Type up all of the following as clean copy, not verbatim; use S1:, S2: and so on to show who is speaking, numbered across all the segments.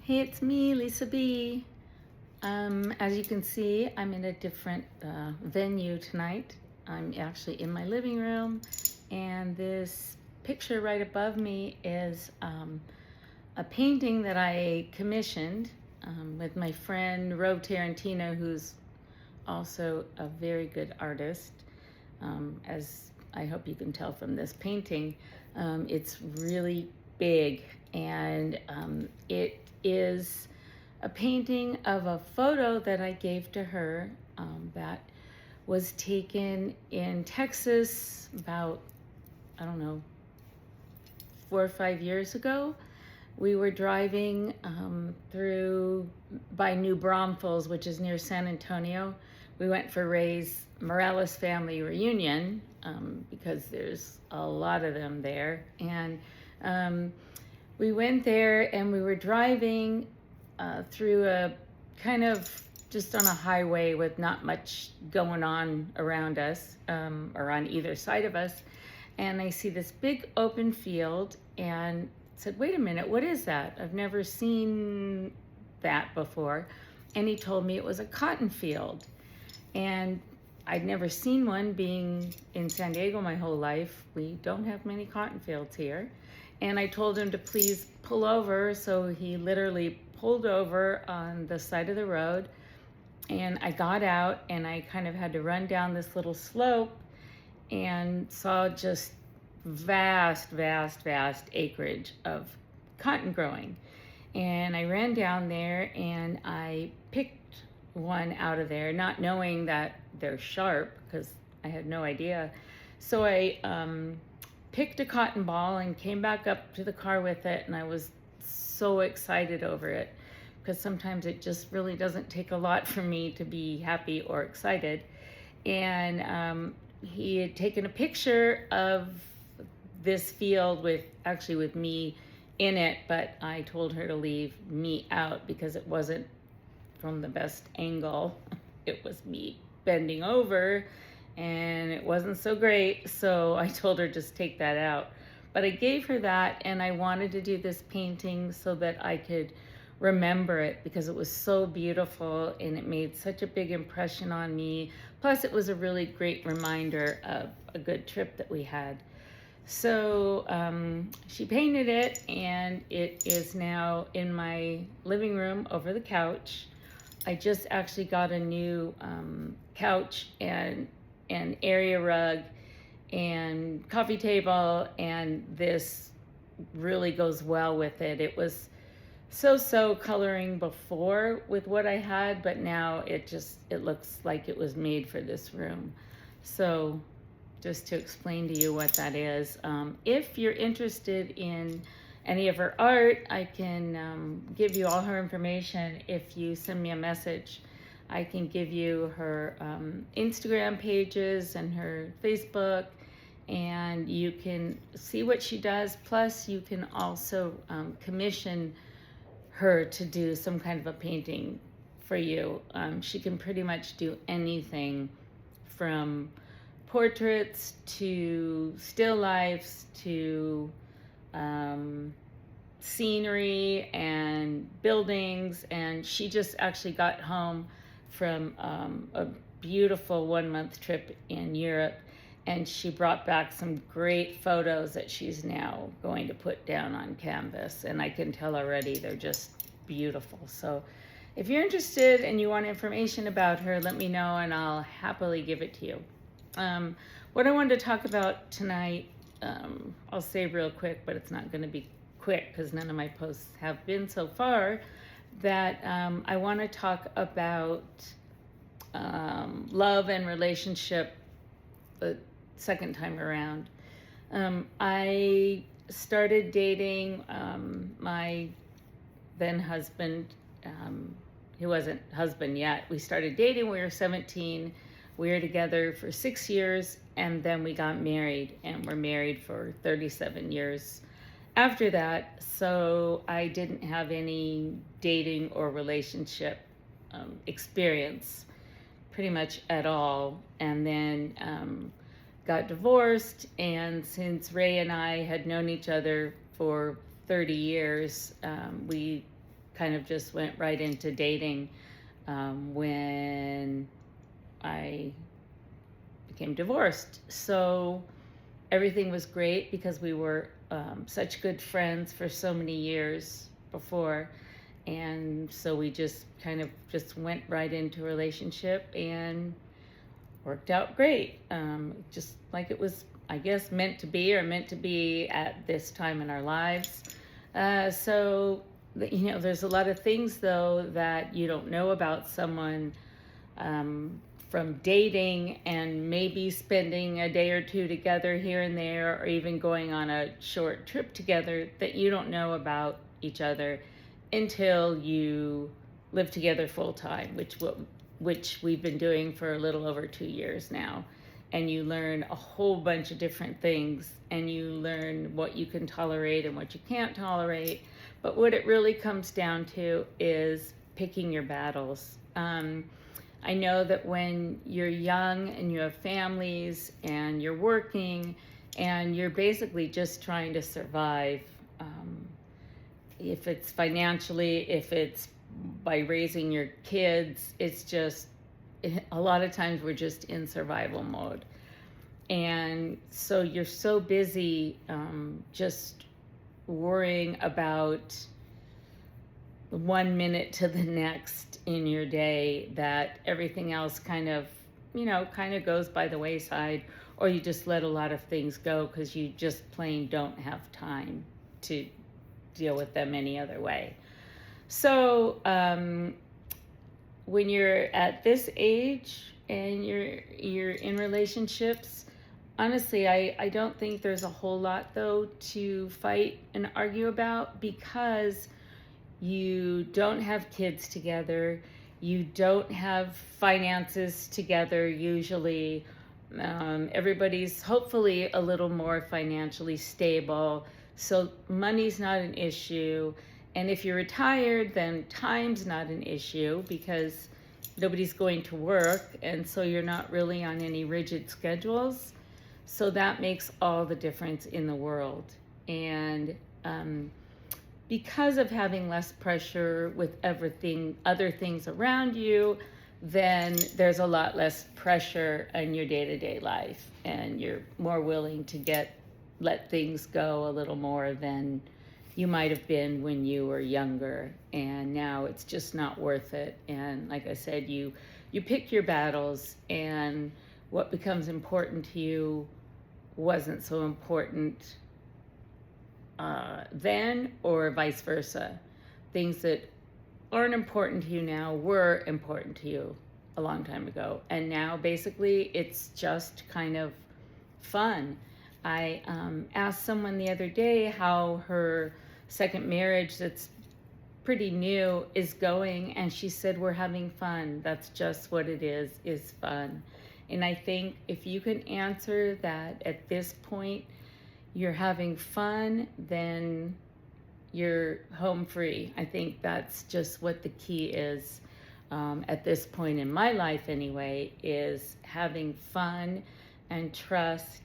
S1: Hey, it's me, Lisa B. As you can see, I'm in a different venue tonight. I'm actually in my living room, and this picture right above me is a painting that I commissioned with my friend Ro Tarantino, who's also a very good artist. As I hope you can tell from this painting, it's really big, and it is a painting of a photo that I gave to her that was taken in Texas about, I don't know, 4 or 5 years ago. We were driving through by New Braunfels, which is near San Antonio. We went for Ray's Morales family reunion because there's a lot of them there. And we went there and we were driving through a kind of just on a highway with not much going on around us or on either side of us. And I see this big open field and said, wait a minute, what is that? I've never seen that before. And he told me it was a cotton field. And I'd never seen one, being in San Diego my whole life. We don't have many cotton fields here. And I told him to please pull over. So he literally pulled over on the side of the road. And I got out and I kind of had to run down this little slope and saw just vast acreage of cotton growing. And I ran down there and I picked one out of there, not knowing that they're sharp because I had no idea. So I picked a cotton ball and came back up to the car with it, and I was so excited over it because sometimes it just really doesn't take a lot for me to be happy or excited. And he had taken a picture of this field with me in it, but I told her to leave me out because it wasn't from the best angle. It was me bending over and it wasn't so great. So I told her just take that out. But I gave her that, and I wanted to do this painting so that I could remember it because it was so beautiful and it made such a big impression on me. Plus, it was a really great reminder of a good trip that we had. So she painted it, and it is now in my living room over the couch. I just actually got a new couch and an area rug and coffee table, and this really goes well with it. It was so coloring before with what I had, but now it looks like it was made for this room. So just to explain to you what that is, if you're interested in any of her art, I can give you all her information. If you send me a message, I can give you her Instagram pages and her Facebook, and you can see what she does. Plus, you can also commission her to do some kind of a painting for you. She can pretty much do anything from portraits to still lifes to scenery and buildings. And she just actually got home from a beautiful 1-month trip in Europe, and she brought back some great photos that she's now going to put down on canvas, and I can tell already they're just beautiful. So if you're interested and you want information about her, let me know and I'll happily give it to you. What I wanted to talk about tonight, I'll say real quick, but it's not going to be quick because none of my posts have been so far, that I want to talk about love and relationship the second time around. I started dating my then husband. He wasn't husband yet. We started dating when we were 17. We were together for 6 years, and then we got married, and we're married for 37 years after that. So I didn't have any dating or relationship experience pretty much at all. And then got divorced, and since Ray and I had known each other for 30 years, we kind of just went right into dating when I became divorced. So everything was great because we were such good friends for so many years before. And so we just kind of just went right into a relationship and worked out great. Just like it was, I guess, meant to be, or meant to be at this time in our lives. So, there's a lot of things though that you don't know about someone from dating and maybe spending a day or two together here and there, or even going on a short trip together, that you don't know about each other until you live together full time, which we've been doing for a little over 2 years now. And you learn a whole bunch of different things, and you learn what you can tolerate and what you can't tolerate. But what it really comes down to is picking your battles. I know that when you're young and you have families and you're working and you're basically just trying to survive, if it's financially, if it's by raising your kids, it's just, a lot of times we're just in survival mode. And so you're so busy just worrying about 1 minute to the next in your day that everything else kind of goes by the wayside, or you just let a lot of things go because you just plain don't have time to deal with them any other way. So when you're at this age and you're in relationships, honestly, I don't think there's a whole lot though to fight and argue about, because you don't have kids together, you don't have finances together usually. Everybody's hopefully a little more financially stable, so money's not an issue. And if you're retired, then time's not an issue because nobody's going to work, and so you're not really on any rigid schedules. So that makes all the difference in the world. And because of having less pressure with everything, other things around you, then there's a lot less pressure in your day-to-day life, and you're more willing to let things go a little more than you might have been when you were younger. And now it's just not worth it. And like I said, you pick your battles, and what becomes important to you wasn't so important then, or vice versa. Things that aren't important to you now were important to you a long time ago, and now basically it's just kind of fun. I asked someone the other day how her second marriage, that's pretty new, is going, and she said, we're having fun. That's just what it is fun. And I think if you can answer that at this point, you're having fun, then you're home free. I think that's just what the key is at this point in my life anyway, is having fun and trust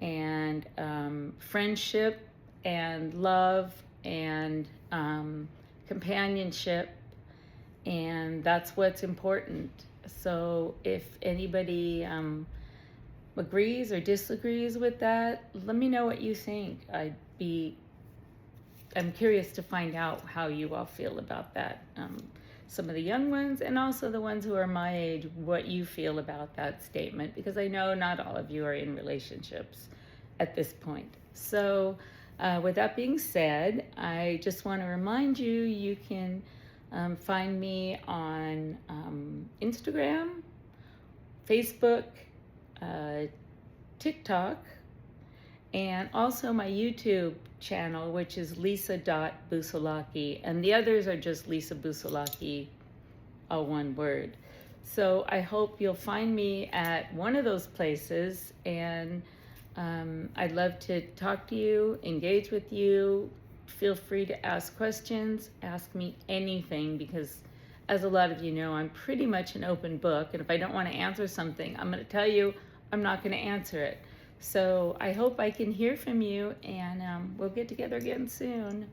S1: and friendship and love and companionship, and that's what's important. So if anybody agrees or disagrees with that, let me know what you think. I'm curious to find out how you all feel about that. Some of the young ones, and also the ones who are my age, what you feel about that statement, because I know not all of you are in relationships at this point. So with that being said, I just want to remind you, you can find me on Instagram, Facebook, TikTok, and also my YouTube channel, which is Lisa.Busolaki, and the others are just Lisa Busolaki, all one word. So I hope you'll find me at one of those places, and I'd love to talk to you, engage with you. Feel free to ask questions, ask me anything, because as a lot of you know, I'm pretty much an open book, and if I don't want to answer something, I'm going to tell you I'm not going to answer it. So I hope I can hear from you, and we'll get together again soon.